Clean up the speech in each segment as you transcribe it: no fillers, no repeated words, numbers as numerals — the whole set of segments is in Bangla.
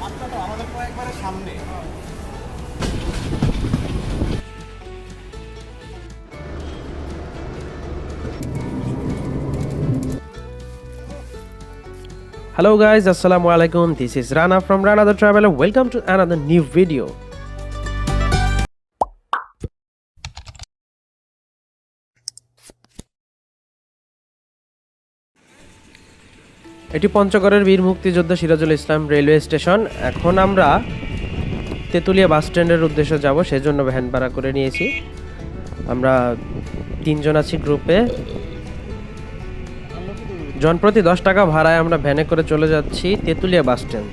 আমাদের তো একবারে সামনে। Hello guys, Assalamu alaikum. This is Rana from Rana the Traveler. Welcome to another new video. এটি পঞ্চগড়ের বীর মুক্তিযোদ্ধা সিরাজুল ইসলাম রেলওয়ে স্টেশন। এখন আমরা তেতুলিয়া বাস স্ট্যান্ডের উদ্দেশ্যে যাব, সেজন্য ভ্যান ভাড়া করে নিয়েছি। আমরা 3 জন আছি গ্রুপে। জনপ্রতি 10 টাকা ভাড়ায় আমরা ভ্যানে করে চলে যাচ্ছি তেতুলিয়া বাস স্ট্যান্ড।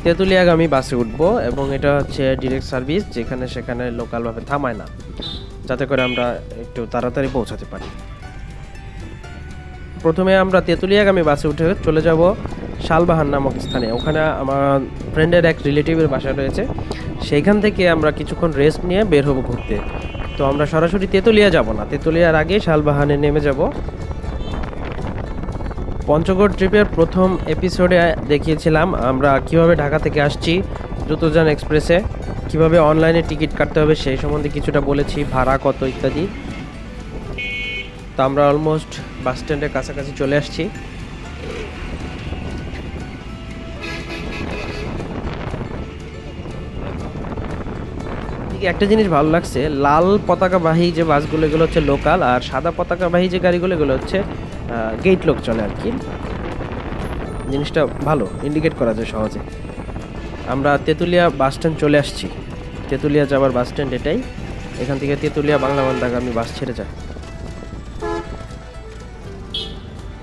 তেতুলিয়াগামী বাসে উঠবো এবং এটা হচ্ছে ডিরেক্ট সার্ভিস, যেখানে সেখানে লোকালভাবে থামায় না, যাতে করে আমরা একটু তাড়াতাড়ি পৌঁছাতে পারি। প্রথমে আমরা তেতুলিয়াগামী বাসে উঠে চলে যাব শালবাহান নামক স্থানে। ওখানে আমার ফ্রেন্ডের এক রিলেটিভের বাসা রয়েছে, সেইখান থেকে আমরা কিছুক্ষণ রেস্ট নিয়ে বের হবো ঘুরতে। তো আমরা সরাসরি তেতুলিয়া যাব না, তেতুলিয়ার আগে শালবাহানে নেমে যাব। পঞ্চগড় ট্রিপের প্রথম এপিসোডে দেখিয়েছিলাম আমরা কিভাবে ঢাকা থেকে আসছি দ্রুতযান এক্সপ্রেসে, কিভাবে অনলাইনে টিকিট কাটতে হবে সেই সম্বন্ধে কিছুটা বলেছি, ভাড়া কত ইত্যাদি। তো আমরা অলমোস্ট বাস স্ট্যান্ডের কাছাকাছি চলে আসছি। একটা জিনিস ভালো লাগছে, লাল পতাকাবাহী যে বাসগুলো এগুলো হচ্ছে লোকাল, আর সাদা পতাকাবাহী যে গাড়িগুলো এগুলো হচ্ছে গেট লোক চলে আর কি। জিনিসটা ভালো, ইন্ডিকেট করা যায় সহজে। আমরা তেতুলিয়া বাস স্ট্যান্ড চলে আসছি। তেতুলিয়া যাওয়ার বাস স্ট্যান্ড এটাই। এখান থেকে তেতুলিয়া বাংলাবান্ধাগামী বাস ছেড়ে যায়।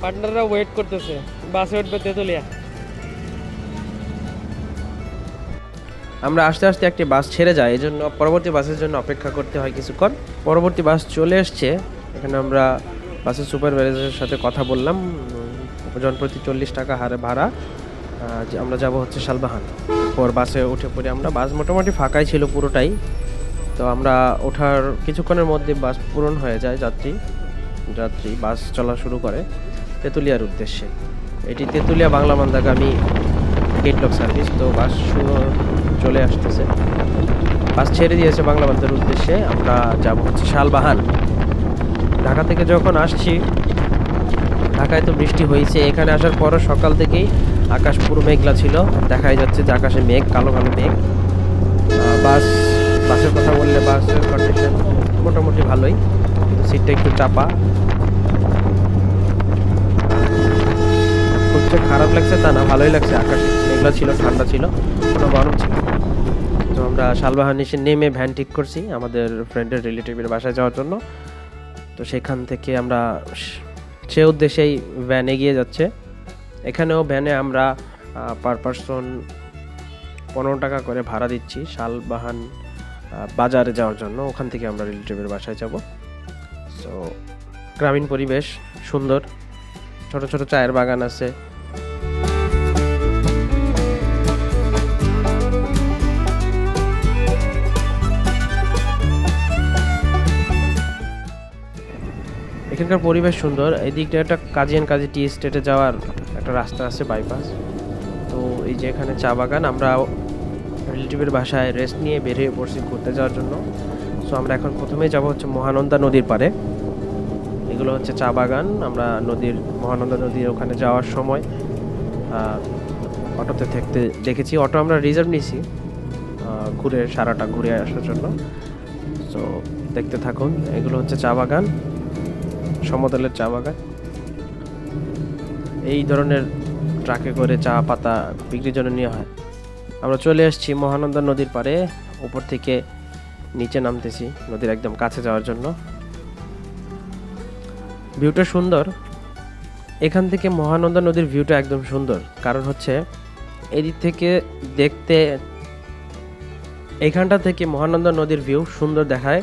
পার্টনাররা ওয়েট করতেছে, বাসে উঠবে তেতুলিয়া। আমরা আস্তে আস্তে একটি বাস ছেড়ে যায়, এই জন্য পরবর্তী বাসের জন্য অপেক্ষা করতে হয় কিছুক্ষণ। পরবর্তী বাস চলে আসছে। এখানে আমরা বাসের সুপারভাইজারের সাথে কথা বললাম। জনপ্রতি 40 টাকা হারে ভাড়া। আমরা যাব হচ্ছে শালবাহান। পর বাসে উঠে পড়ে আমরা, বাস মোটামুটি ফাঁকাই ছিল পুরোটাই। তো আমরা ওঠার কিছুক্ষণের মধ্যে বাস পূরণ হয়ে যায়, যাত্রী বাস চলা শুরু করে তেতুলিয়ার উদ্দেশ্যে। এটি তেতুলিয়া বাংলাবান্ধাগামী গেটলক সার্ভিস। তো বাস চলে আসতেছে, বাস ছেড়ে দিয়েছে বাংলাবান্ধার উদ্দেশ্যে। আমরা যাব হচ্ছে শালবাহান। ঢাকা থেকে যখন আসছি, ঢাকায় তো বৃষ্টি হয়েছে, এখানে আসার পরও সকাল থেকেই আকাশ পুরো মেঘলা ছিল, দেখাই যাচ্ছে যে আকাশে মেঘ, কালো কালো মেঘ। বাসের কথা বললে বাসের কন্ডিশন মোটামুটি ভালোই, সিটটা একটু চাপা। খুব যে খারাপ লাগছে তা না, ভালোই লাগছে। আকাশ মেঘলা ছিল, ঠান্ডা ছিল, কোনো গরম ছিল। তো আমরা শালবাহান এসে নেমে ভ্যান ঠিক করছি আমাদের ফ্রেন্ডের রিলেটিভের বাসায় যাওয়ার জন্য। তো সেখান থেকে আমরা সে উদ্দেশ্যেই ভ্যান এগিয়ে যাচ্ছে। এখানেও ভ্যানে আমরা পার পারসন 15 টাকা করে ভাড়া দিচ্ছি শালবাহান বাজারে যাওয়ার জন্য। ওখান থেকে আমরা রিলেটিভের বাসায় যাব। সো গ্রামীণ পরিবেশ সুন্দর, ছোট ছোট চায়ের বাগান আছে। এখানকার পরিবেশ সুন্দর। এই দিকটা একটা কাজিয়ান কাজী টি এস্টেটে যাওয়ার একটা রাস্তা আছে, বাইপাস। তো এই যে এখানে চা বাগান। আমরা রিলেটিভের বাসায় রেস্ট নিয়ে বেরিয়ে পড়ছি ঘুরতে যাওয়ার জন্য। সো আমরা এখন প্রথমেই যাব হচ্ছে মহানন্দা নদীর পাড়ে। এগুলো হচ্ছে চা বাগান। আমরা মহানন্দা নদীর ওখানে যাওয়ার সময় অটোতে থাকতে দেখেছি। অটো আমরা রিজার্ভ নিয়েছি সারাটা ঘুরে আসার জন্য। সো দেখতে থাকুন। এগুলো হচ্ছে চা বাগান, সমতলের চা বাগান। এই ধরনের ট্রাকে করে চা পাতা বিক্রির জন্য নেওয়া হয়। আমরা চলে আসছি মহানন্দা নদীর পাড়ে। উপর থেকে নিচে নামতেছি নদীর একদম কাছে যাওয়ার জন্য। ভিউটা সুন্দর। এখান থেকে মহানন্দা নদীর ভিউটা একদম সুন্দর, কারণ হচ্ছে এদিক থেকে দেখতে, এখানটা থেকে মহানন্দা নদীর ভিউ সুন্দর দেখায়।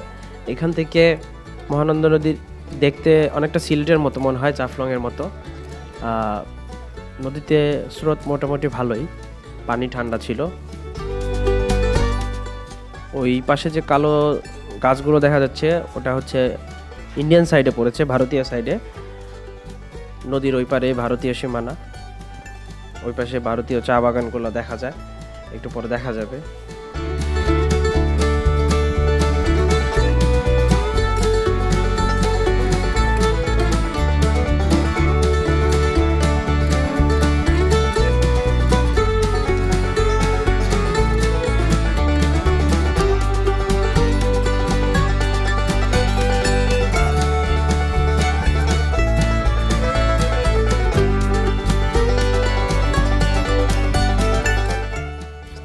এখান থেকে মহানন্দা নদীর দেখতে অনেকটা সিলেটের মতো মনে হয়, জাফলংয়ের মতো। নদীতে স্রোত মোটামুটি ভালোই, পানি ঠান্ডা ছিল। ওই পাশে যে কালো গাছগুলো দেখা যাচ্ছে ওটা হচ্ছে ইন্ডিয়ান সাইডে পড়েছে, ভারতীয় সাইডে। নদীর ওই পারে ভারতীয় সীমানা। ওই পাশে ভারতীয় চা বাগানগুলো দেখা যায়, একটু পরে দেখা যাবে।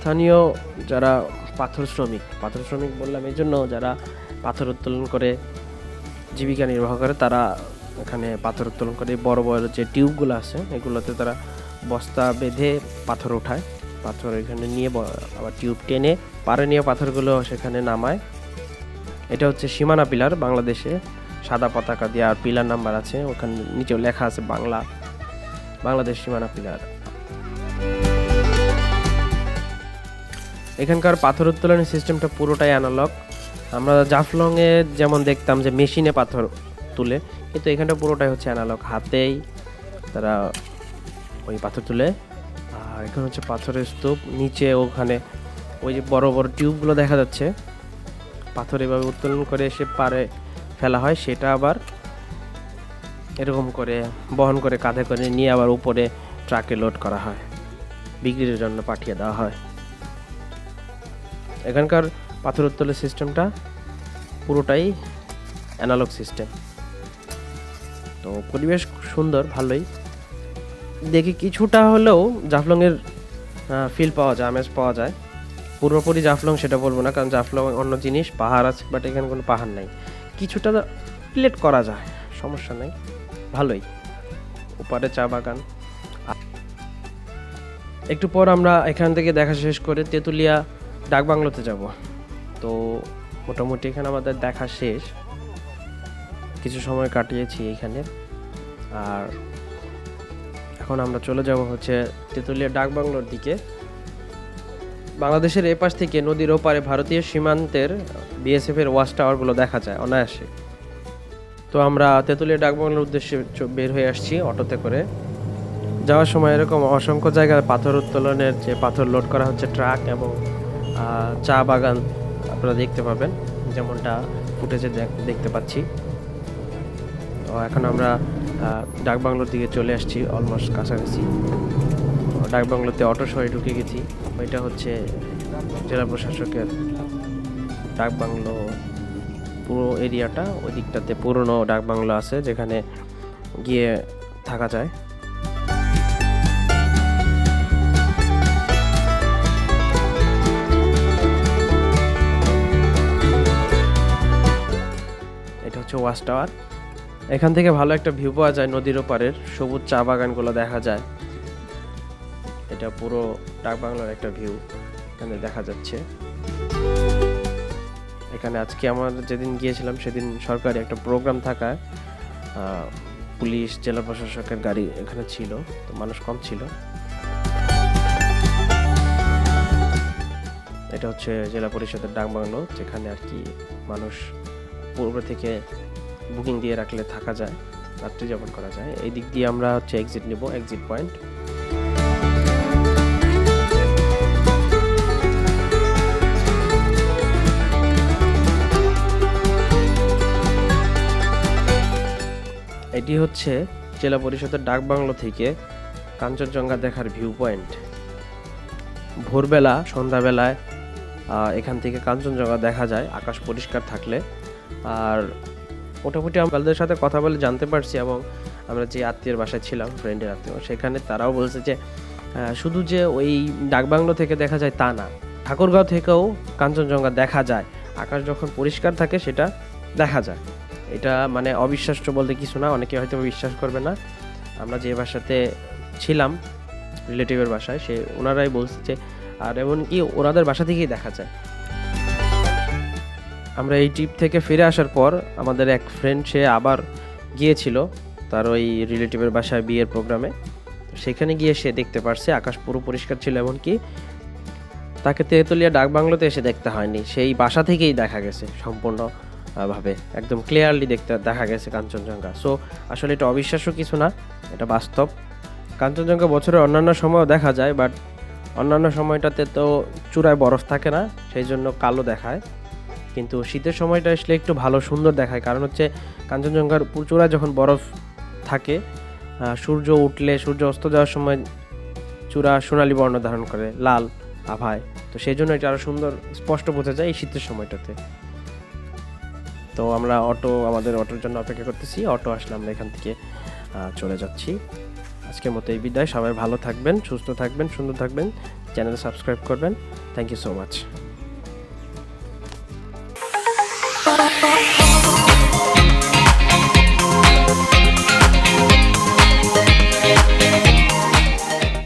স্থানীয় যারা পাথর শ্রমিক বললাম এই জন্য, যারা পাথর উত্তোলন করে জীবিকা নির্বাহ করে, তারা এখানে পাথর উত্তোলন করে। বড় বড় যে টিউবগুলো আছে এগুলোতে তারা বস্তা বেঁধে পাথর ওঠায়, পাথর এখানে নিয়ে আবার টিউব টেনে পারে নিয়ে পাথরগুলো সেখানে নামায়। এটা হচ্ছে সীমানা পিলার, বাংলাদেশে সাদা পতাকা দিয়ে আর পিলার নাম্বার আছে, ওখানে নিচেও লেখা আছে বাংলাদেশ সীমানা পিলার। এখানকার পাথর উত্তোলনের সিস্টেমটা পুরোটাই অ্যানালগ। আমরা জাফলংয়ে যেমন দেখতাম যে মেশিনে পাথর তুলে, কিন্তু এখানটা পুরোটাই হচ্ছে অ্যানালগ, হাতেই তারা ওই পাথর তুলে। আর এখানে হচ্ছে পাথরের স্তূপ, নিচে ওখানে ওই যে বড় বড় টিউবগুলো দেখা যাচ্ছে, পাথর এভাবে উত্তোলন করে এসে পারে ফেলা হয়, সেটা আবার এরকম করে বহন করে কাঁধে করে নিয়ে আবার উপরে ট্রাকে লোড করা হয়, বিক্রির জন্য পাঠিয়ে দেওয়া হয়। এখানকার পাথর উত্তোলনের সিস্টেমটা পুরোটাই অ্যানালগ সিস্টেম। তো পরিবেশ সুন্দর, ভালোই দেখি, কিছুটা হলেও জাফলংয়ের ফিল পাওয়া যায়, আমেজ পাওয়া যায়। পুরোপুরি জাফলং সেটা বলবো না, কারণ জাফলং অন্য জিনিস, পাহাড় আছে, বাট এখানে কোনো পাহাড় নাই। কিছুটা প্লেট করা যায়, সমস্যা নেই, ভালোই। ওপারে চা বাগান। একটু পর আমরা এখান থেকে দেখা শেষ করে তেঁতুলিয়া ডাকবাংলোতে যাব। তো মোটামুটি এখানে আমাদের দেখা শেষ, কিছু সময় কাটিয়েছি এখানে। আর এখন আমরা চলে যাব হচ্ছে তেঁতুলিয়া ডাকবাংলোর দিকে। বাংলাদেশের এপাশ থেকে নদীর ওপারে ভারতীয় সীমান্তের বিএসএফ এর ওয়াচ টাওয়ারগুলো দেখা যায় অনায়াসে। তো আমরা তেঁতুলিয়া ডাকবাংলোর উদ্দেশ্যে বের হয়ে আসছি অটোতে করে। যাওয়ার সময় এরকম অসংখ্য জায়গায় পাথর উত্তোলনের যে পাথর লোড করা হচ্ছে ট্রাক, এবং চা বাগান আপনারা দেখতে পাবেন, যেমনটা ফুটেজে দেখতে পাচ্ছি। তো এখন আমরা ডাকবাংলোর দিকে চলে আসছি, অলমোস্ট কাছাকাছি। ডাকবাংলোতে অটো সহ ঢুকে গেছি। এটা হচ্ছে জেলা প্রশাসকের ডাকবাংলো, পুরো এরিয়াটা। ওই দিকটাতে পুরনো ডাকবাংলো আছে, যেখানে গিয়ে থাকা যায়। এটা হচ্ছে ওয়াচ টাওয়ার। এখান থেকে ভালো একটা ভিউ পাওয়া যায়, নদীর ওপারের সবুজ চা বাগানগুলো দেখা যায়। এটা পুরো ডাকবাংলোর একটা ভিউ এখানে দেখা যাচ্ছে। এখানে আজকে আমার যেদিন গিয়েছিলাম সেদিন সরকারি একটা প্রোগ্রাম থাকায় পুলিশ, জেলা প্রশাসকের গাড়ি এখানে ছিল, তো মানুষ কম ছিল। এটা হচ্ছে জেলা পরিষদের ডাকবাংলো, যেখানে আর কি মানুষ পূর্ব থেকে বুকিং দিয়ে রাখলে থাকা যায়, রাত্রি যাপন করা যায়। এই দিক দিয়ে আমরা হচ্ছে এক্সিট নিব, এক্সিট পয়েন্ট। এটি হচ্ছে জেলা পরিষদের ডাকবাংলো থেকে কাঞ্চনজঙ্ঘা দেখার ভিউ পয়েন্ট। ভোরবেলা, সন্ধ্যাবেলায় এখান থেকে কাঞ্চনজঙ্ঘা দেখা যায়, আকাশ পরিষ্কার থাকলে। আর মোটামুটি আমাদের সাথে কথা বলে জানতে পারছি, এবং আমরা যে আত্মীয়ের বাসায় ছিলাম, ফ্রেন্ডের আত্মীয়, সেখানে তারাও বলছে যে শুধু যে ওই ডাকবাংলো থেকে দেখা যায় তা না, ঠাকুরগাঁও থেকেও কাঞ্চনজঙ্ঘা দেখা যায়। আকাশ যখন পরিষ্কার থাকে সেটা দেখা যায়। এটা মানে অবিশ্বাস্য বলতে কিছু না, অনেকে হয়তো বিশ্বাস করবে না। আমরা যে বাসাতে ছিলাম, রিলেটিভের বাসায়, ওনারাই বলছে যে, আর এমনকি ওনাদের বাসা থেকেই দেখা যায়। আমরা এই ট্রিপ থেকে ফিরে আসার পর আমাদের এক ফ্রেন্ড, সে আবার গিয়েছিল তার ওই রিলেটিভের বাসায় বিয়ের প্রোগ্রামে। সেখানে গিয়ে সে দেখতে পারছে আকাশ পুরো পরিষ্কার ছিল, এমনকি তাকে তেঁতুলিয়া ডাকবাংলোতে এসে দেখতে হয়নি, সেই বাসা থেকেই দেখা গেছে সম্পূর্ণ ভাবে, একদম ক্লিয়ারলি দেখা গেছে কাঞ্চনজঙ্ঘা। সো আসলে এটা অবিশ্বাস্য কিছু না, এটা বাস্তব। কাঞ্চনজঙ্ঘা বছরের অন্যান্য সময়ও দেখা যায়, বাট অন্যান্য সময়টাতে তো চূড়ায় বরফ থাকে না, সেই জন্য কালো দেখায়। কিন্তু শীতের সময়টা আসলে একটু ভালো সুন্দর দেখায়, কারণ হচ্ছে কাঞ্চনজঙ্ঘার চূড়ায় যখন বরফ থাকে, সূর্য উঠলে সূর্য অস্ত যাওয়ার সময় চূড়া সোনালী বর্ণ ধারণ করে, লাল আভায়। তো সেই জন্য এটা আরও সুন্দর স্পষ্ট বোঝা যায় এই শীতের সময়টাতে। তো আমরা আমাদের অটোর জন্য অপেক্ষা করতেছি। অটো আসলে আমরা এখান থেকে চলে যাচ্ছি। আজকের মতো এই বিদায়। সবাই ভালো থাকবেন, সুস্থ থাকবেন, সুন্দর থাকবেন, চ্যানেলে সাবস্ক্রাইব করবেন। Thank you so much.